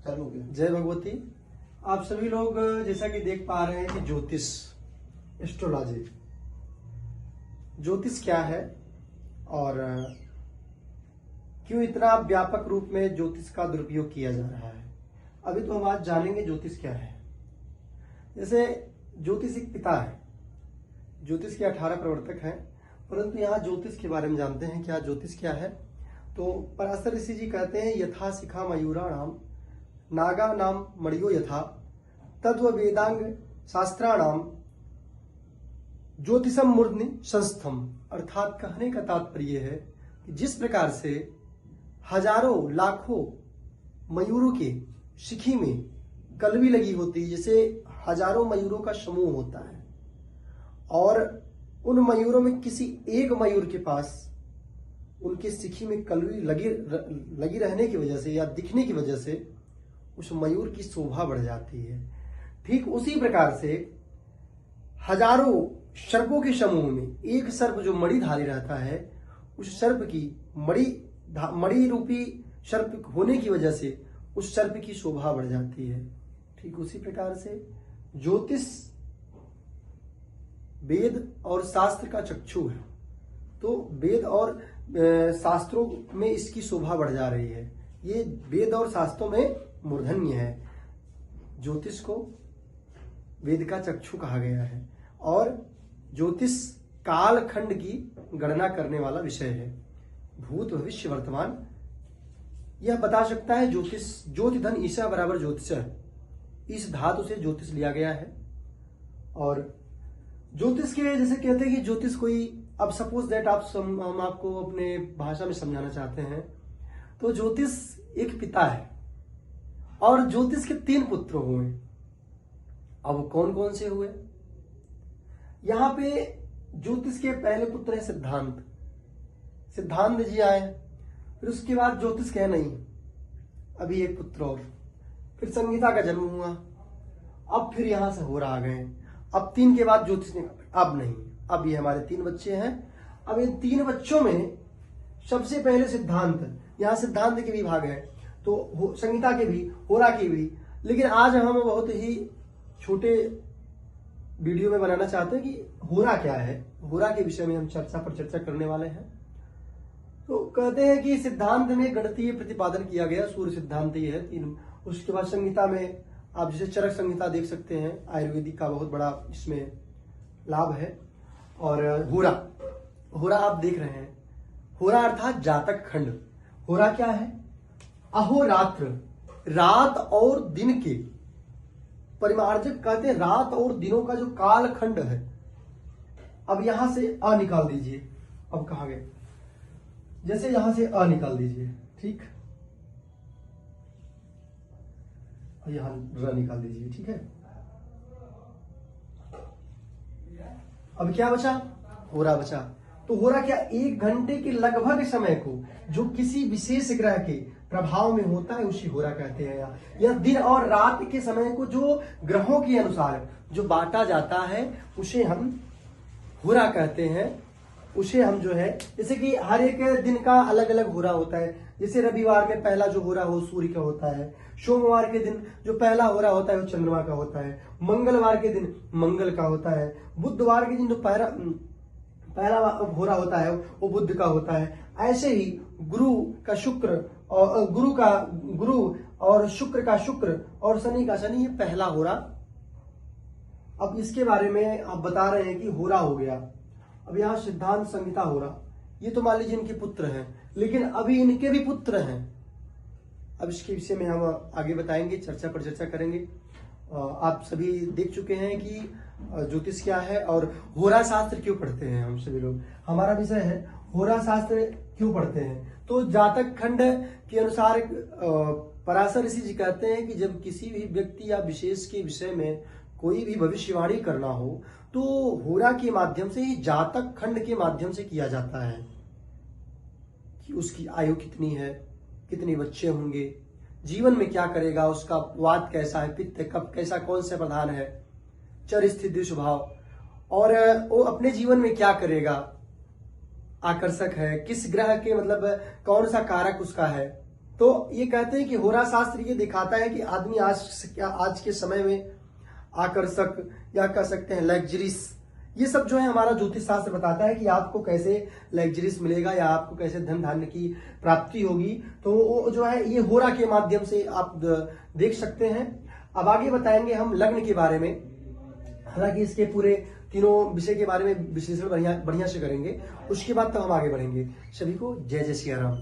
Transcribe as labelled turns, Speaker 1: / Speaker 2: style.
Speaker 1: चालू हो गया।
Speaker 2: जय भगवती। आप सभी लोग जैसा कि देख पा रहे हैं कि ज्योतिष, एस्ट्रोलॉजी, ज्योतिष क्या है और क्यों इतना व्यापक रूप में ज्योतिष का दुरुपयोग किया जा रहा है, अभी तो हम आज जानेंगे ज्योतिष क्या है। जैसे ज्योतिष एक पिता है, ज्योतिष के 18 प्रवर्तक हैं, परंतु यहाँ ज्योतिष के बारे में जानते हैं क्या ज्योतिष क्या है। तो पराशर ऋषि जी कहते हैं, यथा शिखा मयूराणाम नागा नाम मणियो यथा तद्व वेदांग शास्त्राणाम ज्योतिषम मूर्धनि संस्थम। अर्थात कहने का तात्पर्य है कि जिस प्रकार से हजारों लाखों मयूरों के शिखी में कलवी लगी होती है, जैसे हजारों मयूरों का समूह होता है और उन मयूरों में किसी एक मयूर के पास उनके शिखी में कलवी लगी रहने की वजह से या दिखने की वजह से उस मयूर की शोभा बढ़ जाती है। ठीक उसी प्रकार से हजारों सर्पों के समूह में एक सर्प जो मणिधारी रहता है, उस सर्प की मणि रूपी सर्प होने की वजह से उस सर्प की शोभा बढ़ जाती है। ठीक उसी प्रकार से ज्योतिष वेद और शास्त्र का चक्षु है, तो वेद और शास्त्रों में इसकी शोभा बढ़ जा रही है। ये वेद और शास्त्रों में मूर्धन्य है। ज्योतिष को वेद का चक्षु कहा गया है और ज्योतिष कालखंड की गणना करने वाला विषय है। भूत भविष्य वर्तमान यह बता सकता है। ज्योतिष ज्योति धन ईशा बराबर ज्योतिष है, इस धातु से ज्योतिष लिया गया है। और ज्योतिष के जैसे कहते हैं कि ज्योतिष कोई, अब सपोज दैट हम आपको अपने भाषा में समझाना चाहते हैं, तो ज्योतिष एक पिता है और ज्योतिष के 3 पुत्र हुए। अब कौन कौन से हुए? यहां पे ज्योतिष के पहले पुत्र है सिद्धांत। सिद्धांत जी आए, फिर उसके बाद ज्योतिष कहे नहीं, अभी एक पुत्र और, फिर संगीता का जन्म हुआ, अब फिर यहां से होरा आ गए। अब 3 के बाद ज्योतिष ने अब नहीं, अब ये हमारे 3 बच्चे हैं। अब इन 3 बच्चों में सबसे पहले सिद्धांत, यहाँ सिद्धांत के भी भाग है, तो संगीता के भी, होरा के भी। लेकिन आज हम बहुत ही छोटे वीडियो में बनाना चाहते हैं कि होरा क्या है, होरा के विषय में हम चर्चा करने वाले हैं। तो कहते हैं कि सिद्धांत में गणितीय प्रतिपादन किया गया, सूर्य सिद्धांत ही है 3। उसके बाद संगीता में आप जैसे चरक संहिता देख सकते हैं, आयुर्वेदिक का बहुत बड़ा इसमें लाभ है। और होरा आप देख रहे हैं, होरा अर्थात जातक खंड। होरा क्या है? अहोरात्र, रात और दिन के परिमार्जक कहते हैं, रात और दिनों का जो कालखंड है। अब यहां से अ निकाल दीजिए, अब कहा गया जैसे यहां से अ निकाल दीजिए, ठीक, और यहां र निकाल दीजिए, ठीक है। अब क्या बचा? होरा बचा। तो होरा क्या? 1 घंटे के लगभग समय को जो किसी विशेष ग्रह के प्रभाव में होता है उसी होरा कहते हैं। या दिन और रात के समय को जो ग्रहों के अनुसार जो बांटा जाता है उसे हम होरा कहते हैं। उसे हम जो है, जैसे कि हर एक दिन का अलग अलग होरा होता है। जैसे रविवार में पहला जो होरा हो सूर्य का होता है, सोमवार के दिन जो पहला होरा होता है वो चंद्रमा का होता है, मंगलवार के दिन मंगल का होता है, बुधवार के दिन जो पहला होरा होता है वो बुध का होता है। ऐसे ही गुरु का शुक्र और गुरु और शुक्र का शुक्र और शनि का शनि, ये पहला होरा। अब इसके बारे में आप बता रहे हैं कि होरा हो गया। अब यहाँ सिद्धांत संहिता होरा, ये तो मान लीजिए इनके पुत्र हैं, लेकिन अभी इनके भी पुत्र हैं। अब इसके विषय में हम आगे बताएंगे, चर्चा करेंगे। आप सभी देख चुके हैं कि ज्योतिष क्या है और होरा शास्त्र क्यों पढ़ते हैं हम सभी लोग। हमारा विषय है होरा शास्त्र क्यों पढ़ते हैं। तो जातक खंड के अनुसार पराशर ऋषि जी कहते हैं कि जब किसी भी व्यक्ति या विशेष के विषय में कोई भी भविष्यवाणी करना हो तो होरा के माध्यम से ही, जातक खंड के माध्यम से किया जाता है कि उसकी आयु कितनी है, कितने बच्चे होंगे, जीवन में क्या करेगा, उसका वात कैसा है, पित्त कब कैसा, कौन सा प्रधान है, चर स्थिति स्वभाव, और वो अपने जीवन में क्या करेगा, आकर्षक है, किस ग्रह के मतलब कौन सा कारक उसका है, तो ये कहते हैं कि होरा शास्त्र ये दिखाता है कि आदमी आज के समय में आकर्षक या कह सकते हैं लग्जरीज, ये सब जो है हमारा ज्योतिष शास्त्र बताता है कि आपको कैसे लग्जरीज मिलेगा या आपको कैसे धन धान्य की प्राप्ति होगी। तो वो जो है ये होरा के माध्यम से आप देख सकते हैं। अब आगे बताएंगे हम लग्न के बारे में, हालांकि इसके पूरे तीनों विषय के बारे में विश्लेषण बढ़िया से करेंगे, उसके बाद तब हम आगे बढ़ेंगे। सभी को जय जय सिया राम।